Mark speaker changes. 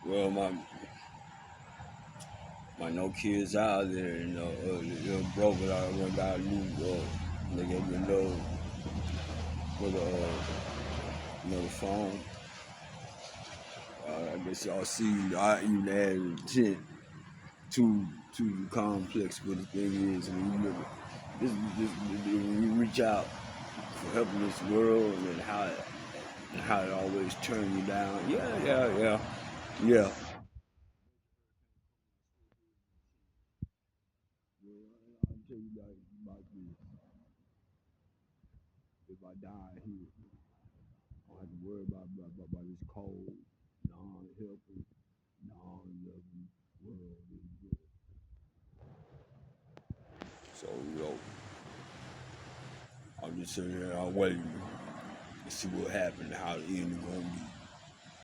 Speaker 1: Well, my no kids out there, they're broke, but I went got a new, they gave me a little, with another phone. I guess y'all see, I even added a tent to the complex, but the thing is, when you look, when you reach out for helping this world and how it always turn you down. Yeah. I'll tell you about this. If I die here, I don't have to worry about this cold, non-helping, non-loving world anymore. So, I'm just sitting here, I'm waiting to see what happens, how the end is gonna be.